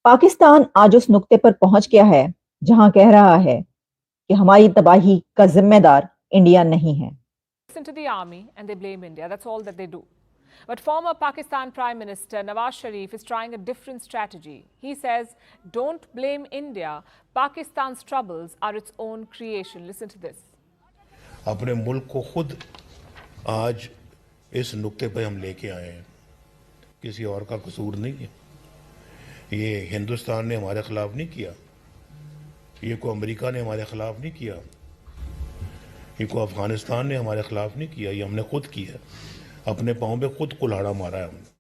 पाकिस्तान आज उस नुक्ते पर पहुंच गया है जहां कह रहा है कि हमारी तबाही का जिम्मेदार इंडिया नहीं है। Listen to the army and they blame India. That's all that they do. But former Pakistan Prime Minister Nawaz Sharif is trying a different strategy. He says, don't blame India. Pakistan's troubles are its own creation. Listen to this. अपने मुल्क को खुद आज इस नुक्ते पे हम लेके आए हैं, किसी और का कसूर नहीं है। ये हिंदुस्तान ने हमारे खिलाफ नहीं किया, ये को अमेरिका ने हमारे खिलाफ नहीं किया, ये को अफगानिस्तान ने हमारे खिलाफ नहीं किया, ये हमने खुद किया। अपने पाँव पे खुद कुल्हाड़ा मारा है हमने।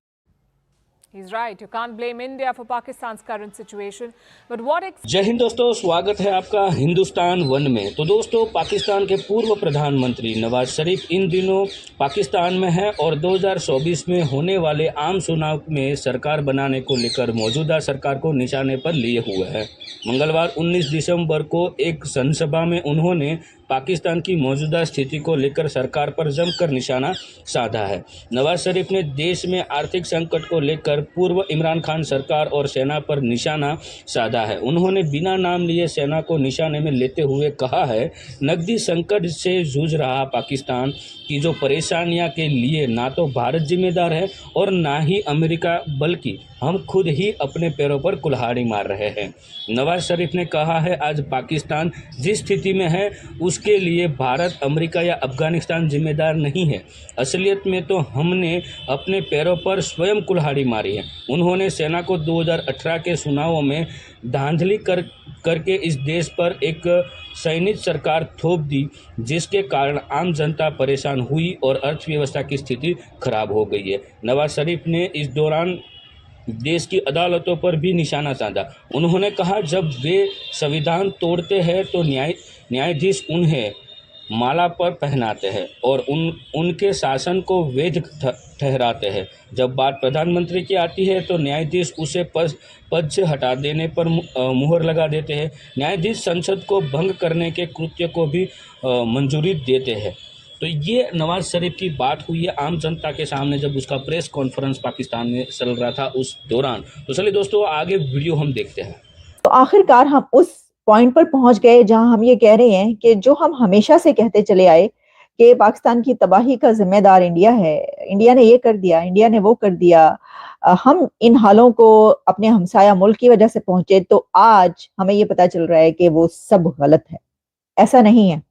He's right. You can't blame India for Pakistan's current situation. But what जय हिंद दोस्तों, स्वागत है आपका हिंदुस्तान वन में। तो दोस्तों, पाकिस्तान के पूर्व प्रधानमंत्री नवाज शरीफ इन दिनों पाकिस्तान में है और 2024 में होने वाले आम चुनाव में सरकार बनाने को लेकर मौजूदा सरकार को निशाने पर लिए हुए हैं। मंगलवार 19 दिसंबर को एक जनसभा में उन्होंने पाकिस्तान की मौजूदा स्थिति को लेकर सरकार पर जमकर निशाना साधा है। नवाज शरीफ ने देश में आर्थिक संकट को लेकर पूर्व इमरान खान सरकार और सेना पर निशाना साधा है। उन्होंने बिना नाम लिए सेना को निशाने में लेते हुए कहा है, नकदी संकट से जूझ रहा पाकिस्तान की जो परेशानियां के लिए ना तो भारत जिम्मेदार है और ना ही अमेरिका, बल्कि हम खुद ही अपने पैरों पर कुल्हाड़ी मार रहे हैं। नवाज शरीफ ने कहा है, आज पाकिस्तान जिस स्थिति में है उसके लिए भारत, अमेरिका या अफगानिस्तान जिम्मेदार नहीं है। असलियत में तो हमने अपने पैरों पर स्वयं कुल्हाड़ी मारी है। उन्होंने सेना को 2018 के चुनावों में धांधली करके इस देश पर एक सैनिक सरकार थोप दी, जिसके कारण आम जनता परेशान हुई और अर्थव्यवस्था की स्थिति खराब हो गई है। नवाज शरीफ ने इस दौरान देश की अदालतों पर भी निशाना साधा। उन्होंने कहा, जब वे संविधान तोड़ते हैं तो न्यायाधीश उन्हें माला पर पहनाते हैं और उनके शासन को वैध ठहराते हैं। जब बात प्रधानमंत्री की आती है तो न्यायाधीश उसे पद से हटा देने पर मुहर लगा देते हैं। न्यायाधीश संसद को भंग करने के कृत्य को भी मंजूरी देते हैं। तो ये नवाज शरीफ की बात हुई है आम जनता के सामने जब उसका प्रेस कॉन्फ्रेंस पाकिस्तान में चल रहा था उस दौरान। तो चलिए दोस्तों, आगे वीडियो हम देखते हैं। तो आखिरकार हम उस पॉइंट पर पहुंच गए जहां हम ये कह रहे हैं कि जो हम हमेशा से कहते चले आए कि पाकिस्तान की तबाही का जिम्मेदार इंडिया है, इंडिया ने ये कर दिया, इंडिया ने वो कर दिया, हम इन हालों को अपने हमसाया मुल्क की वजह से पहुंचे। तो आज हमें ये पता चल रहा है कि वो सब गलत है, ऐसा नहीं है।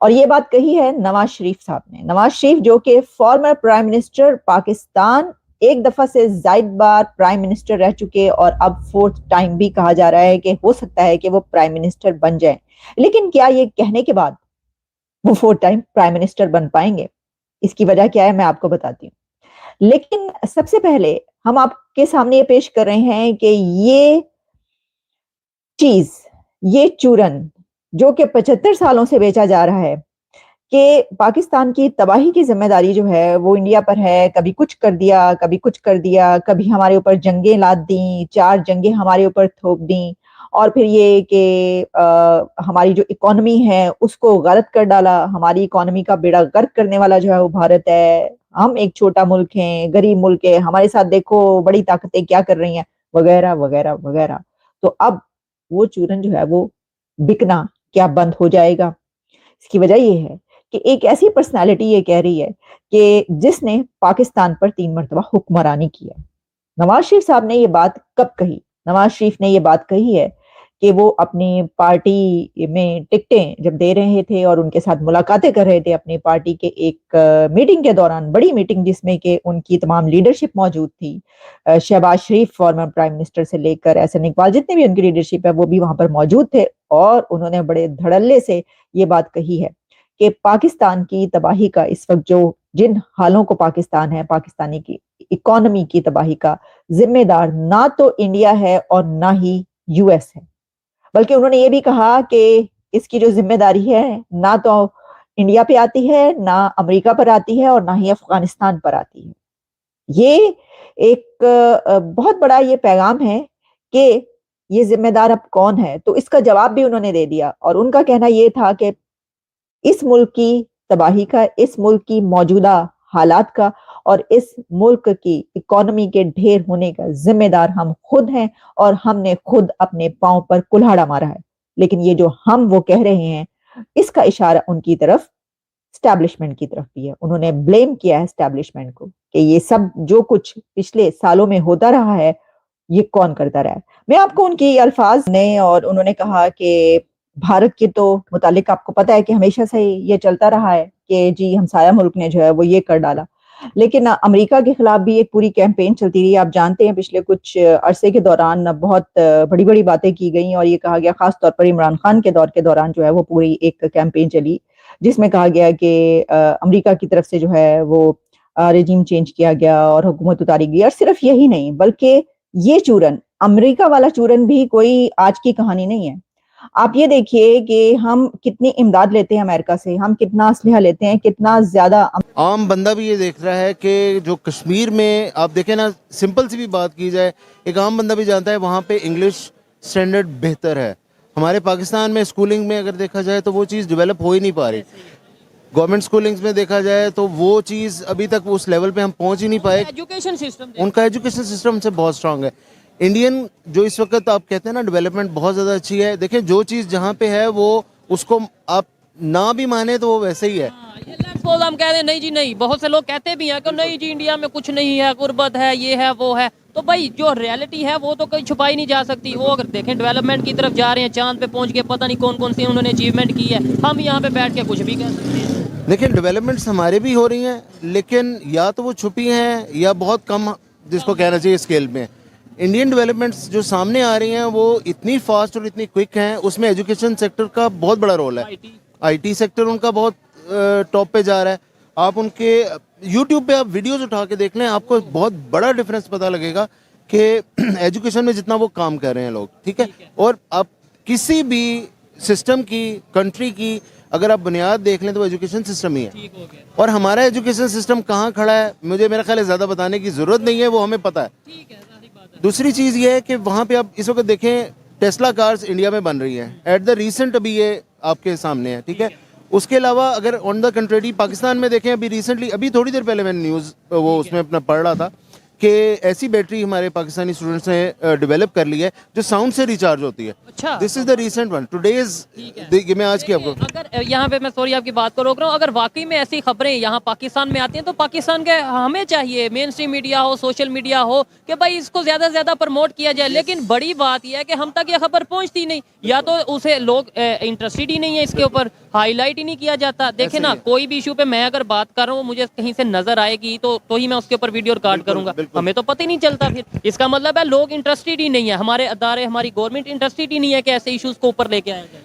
और ये बात कही है नवाज शरीफ साहब ने। नवाज शरीफ जो कि फॉर्मर प्राइम मिनिस्टर पाकिस्तान, एक दफा से ज्यादा बार प्राइम मिनिस्टर रह चुके और अब फोर्थ टाइम भी कहा जा रहा है कि हो सकता है कि वो प्राइम मिनिस्टर बन जाएं। लेकिन क्या ये कहने के बाद वो फोर्थ टाइम प्राइम मिनिस्टर बन पाएंगे? इसकी वजह क्या है मैं आपको बताती हूँ। लेकिन सबसे पहले हम आपके सामने ये पेश कर रहे हैं कि ये चीज, ये चूरन जो कि 75 सालों से बेचा जा रहा है कि पाकिस्तान की तबाही की जिम्मेदारी जो है वो इंडिया पर है। कभी कुछ कर दिया, कभी कुछ कर दिया, कभी हमारे ऊपर जंगें लाद दी, 4 जंगें हमारे ऊपर थोप दी, और फिर ये कि हमारी जो इकोनॉमी है उसको गलत कर डाला। हमारी इकोनॉमी का बेड़ा गर्क करने वाला जो है वो भारत है। हम एक छोटा मुल्क हैं, गरीब मुल्क है, हमारे साथ देखो बड़ी ताकतें क्या कर रही हैं, वगैरह वगैरह वगैरह। तो अब वो चूरन जो है वो बिकना क्या बंद हो जाएगा? इसकी वजह ये है कि एक ऐसी पर्सनालिटी ये कह रही है कि जिसने पाकिस्तान पर 3 मरतबा हुक्मरानी की है। नवाज शरीफ साहब ने ये बात कब कही? नवाज शरीफ ने ये बात कही है कि वो अपनी पार्टी में टिकटें जब दे रहे थे और उनके साथ मुलाकातें कर रहे थे अपनी पार्टी के एक मीटिंग के दौरान, बड़ी मीटिंग जिसमें कि उनकी तमाम लीडरशिप मौजूद थी। शहबाज शरीफ फॉर्मर प्राइम मिनिस्टर से लेकर एहसन इकबाल, जितने भी उनकी लीडरशिप है वो भी वहां पर मौजूद थे, और उन्होंने बड़े धड़ल्ले से ये बात कही है कि पाकिस्तान की तबाही का इस वक्त जो जिन हालों को पाकिस्तान है, पाकिस्तानी की इकोनॉमी की तबाही का जिम्मेदार ना तो इंडिया है और ना ही यूएस है, बल्कि उन्होंने ये भी कहा कि इसकी जो जिम्मेदारी है ना तो इंडिया पे आती है, ना अमेरिका पर आती है, और ना ही अफगानिस्तान पर आती है। ये एक बहुत बड़ा ये पैगाम है कि ये जिम्मेदार अब कौन है। तो इसका जवाब भी उन्होंने दे दिया, और उनका कहना ये था कि इस मुल्क की तबाही का, इस मुल्क की मौजूदा हालात का और इस मुल्क की इकोनॉमी के ढेर होने का जिम्मेदार हम खुद हैं और हमने खुद अपने पांव पर कुल्हाड़ा मारा है। लेकिन ये जो हम वो कह रहे हैं, इसका इशारा उनकी तरफ, स्टैब्लिशमेंट की तरफ भी है। उन्होंने ब्लेम किया है स्टैब्लिशमेंट को कि ये सब जो कुछ पिछले सालों में होता रहा है, ये कौन करता रहा है। मैं आपको उनकी अल्फाज ने, और उन्होंने कहा कि भारत के तो मुतालिक आपको पता है कि हमेशा से ये चलता रहा है कि जी हमसाया मुल्क ने जो है वो ये कर डाला, लेकिन अमेरिका के खिलाफ भी एक पूरी कैंपेन चलती रही। आप जानते हैं पिछले कुछ अरसे के दौरान बहुत बड़ी बड़ी बातें की गई और ये कहा गया, खास तौर पर इमरान खान के दौर के दौरान जो है वो पूरी एक कैंपेन चली जिसमें कहा गया कि अमेरिका की तरफ से जो है वो रेजिम चेंज किया गया और हुकूमत उतारी गई। और सिर्फ यही नहीं, बल्कि ये चूरन, अमेरिका वाला चूरन भी कोई आज की कहानी नहीं है। आप ये देखिए कि हम कितनी इमदाद लेते हैं अमेरिका से, हम कितना असलहा लेते हैं, कितना ज्यादा। आम बंदा भी ये देख रहा है कि जो कश्मीर में आप देखें ना, सिंपल सी भी बात की जाए, एक आम बंदा भी जानता है वहाँ पे इंग्लिश स्टैंडर्ड बेहतर है। हमारे पाकिस्तान में स्कूलिंग में अगर देखा जाए तो वो चीज़ डेवलप हो ही नहीं पा रही। गवर्नमेंट स्कूलिंग्स में देखा जाए तो वो चीज़ अभी तक उस लेवल पे हम पहुंच ही नहीं पाए। एजुकेशन सिस्टम, उनका एजुकेशन सिस्टम से बहुत स्ट्रांग है। इंडियन जो इस वक्त आप कहते हैं ना डेवलपमेंट बहुत ज़्यादा अच्छी है। देखिए जो चीज़ जहाँ पे है वो उसको आप ना भी माने तो वो वैसे ही है। हम कह रहे हैं नहीं जी नहीं, बहुत से लोग कहते भी हैं कि नहीं जी इंडिया में कुछ नहीं है, गुर्बत है, ये है वो है। तो भाई जो रियलिटी है वो तो कहीं छुपाई नहीं जा सकती। वो अगर देखें डेवलपमेंट की तरफ जा रहे हैं, चांद पे पहुंच के पता नहीं कौन कौन सी उन्होंने अचीवमेंट की है, हम यहाँ पे बैठ के कुछ भी कह सकते हैं। देखिए डेवलपमेंट्स हमारे भी हो रही हैं, लेकिन या तो वो छुपी हैं या बहुत कम, जिसको कहना चाहिए स्केल में। इंडियन डेवलपमेंट्स जो सामने आ रही हैं वो इतनी फास्ट और इतनी क्विक हैं। उसमें एजुकेशन सेक्टर का बहुत बड़ा रोल है। आईटी सेक्टर उनका बहुत टॉप पे जा रहा है। आप उनके यूट्यूब पे आप वीडियोस उठा के देख लें, आपको बहुत बड़ा डिफरेंस पता लगेगा कि एजुकेशन में जितना वो काम कर रहे हैं लोग, ठीक है। और आप किसी भी सिस्टम की, कंट्री की अगर आप बुनियाद देख लें तो एजुकेशन सिस्टम ही है। और हमारा एजुकेशन सिस्टम कहाँ खड़ा है, मुझे मेरा ख्याल है ज़्यादा बताने की ज़रूरत नहीं है, वो हमें पता है। दूसरी चीज़ ये है कि वहाँ पे आप इस वक्त देखें टेस्ला कार्स इंडिया में बन रही हैं एट द रिसेंट, अभी ये आपके सामने है, ठीक है। उसके अलावा अगर ऑन द कंट्रेरी पाकिस्तान में देखें, अभी रिसेंटली, अभी थोड़ी देर पहले मैंने न्यूज़ वो उसमें अपना पढ़ रहा था कि ऐसी बैटरी हमारे पाकिस्तानी स्टूडेंट्स ने डेवलप कर ली है जो साउंड से रिचार्ज होती है। अच्छा, this is the recent one today's, मैं आज की आपको अगर यहाँ पे मैं सॉरी आपकी बात को रोक रहा हूँ, अगर वाकई में ऐसी खबरें यहाँ पाकिस्तान में आती हैं तो पाकिस्तान के हमें चाहिए मेन स्ट्रीम मीडिया हो, सोशल मीडिया हो, कि भाई इसको ज्यादा से ज्यादा प्रमोट किया जाए। लेकिन बड़ी बात यह है कि हम तक ये खबर पहुँचती नहीं, या तो उसे लोग इंटरेस्टेड ही नहीं है, इसके ऊपर हाईलाइट ही नहीं किया जाता। देखे ना, कोई भी इशू पे मैं अगर बात कर रहा हूँ, मुझे कहीं से नजर आएगी तो ही मैं उसके ऊपर वीडियो रिकॉर्ड करूंगा। हमें तो पता ही नहीं चलता। फिर इसका मतलब है लोग इंटरेस्टेड ही नहीं है, हमारे अदारे, हमारी गवर्नमेंट इंटरेस्टेड ही नहीं है कि ऐसे इश्यूज को ऊपर लेके आया जाए।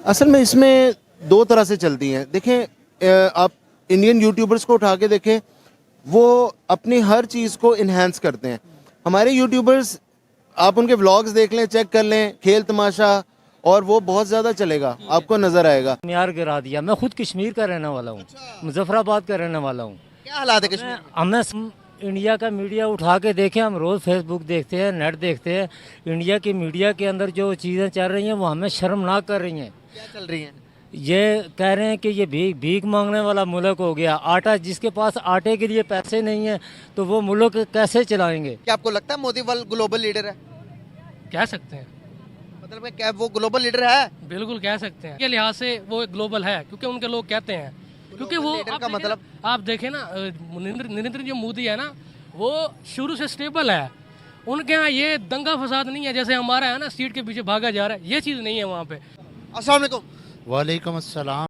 असल में इसमें दो तरह से चलती हैं। देखें आप इंडियन यूट्यूबर्स को उठा के देखें, वो अपनी हर चीज़ को इन्हेंस करते हैं। हमारे यूट्यूबर्स, आप उनके व्लॉग्स देख लें, चेक कर लें, खेल तमाशा, और वो बहुत ज़्यादा चलेगा, आपको नज़र आएगा। मियार गिरा दिया। मैं खुद कश्मीर का रहने वाला हूँ, मुजफ्फराबाद का रहने वाला हूँ। क्या हालात है कश्मीर? हमें इंडिया का मीडिया उठा के देखें, हम रोज़ फेसबुक देखते हैं, नेट देखते हैं। इंडिया की मीडिया के अंदर जो चीज़ें चल रही हैं वो हमें शर्मनाक कर रही हैं। क्या चल रही है? ये कह रहे हैं कि ये भीख मांगने वाला मुल्क हो गया। आटा, जिसके पास आटे के लिए पैसे नहीं हैं तो वो मुल्क कैसे चलाएंगे? क्या आपको लगता है मोदी वर्ल्ड ग्लोबल लीडर है? कह सकते हैं, मतलब क्या वो ग्लोबल लीडर है? बिल्कुल कह सकते हैं। के लिहाज से वो ग्लोबल है, क्योंकि उनके लोग कहते हैं, क्योंकि वो लीडर का मतलब आप देखें ना, नरेंद्र जो मोदी है ना, वो शुरू से स्टेबल है। उनके यहाँ ये दंगा फसाद नहीं है जैसे हमारा है ना, सीट के पीछे भागा जा रहा है, ये चीज़ नहीं है वहाँ पे। अस्सलाम वालेकुम। वालेकुम अस्सलाम।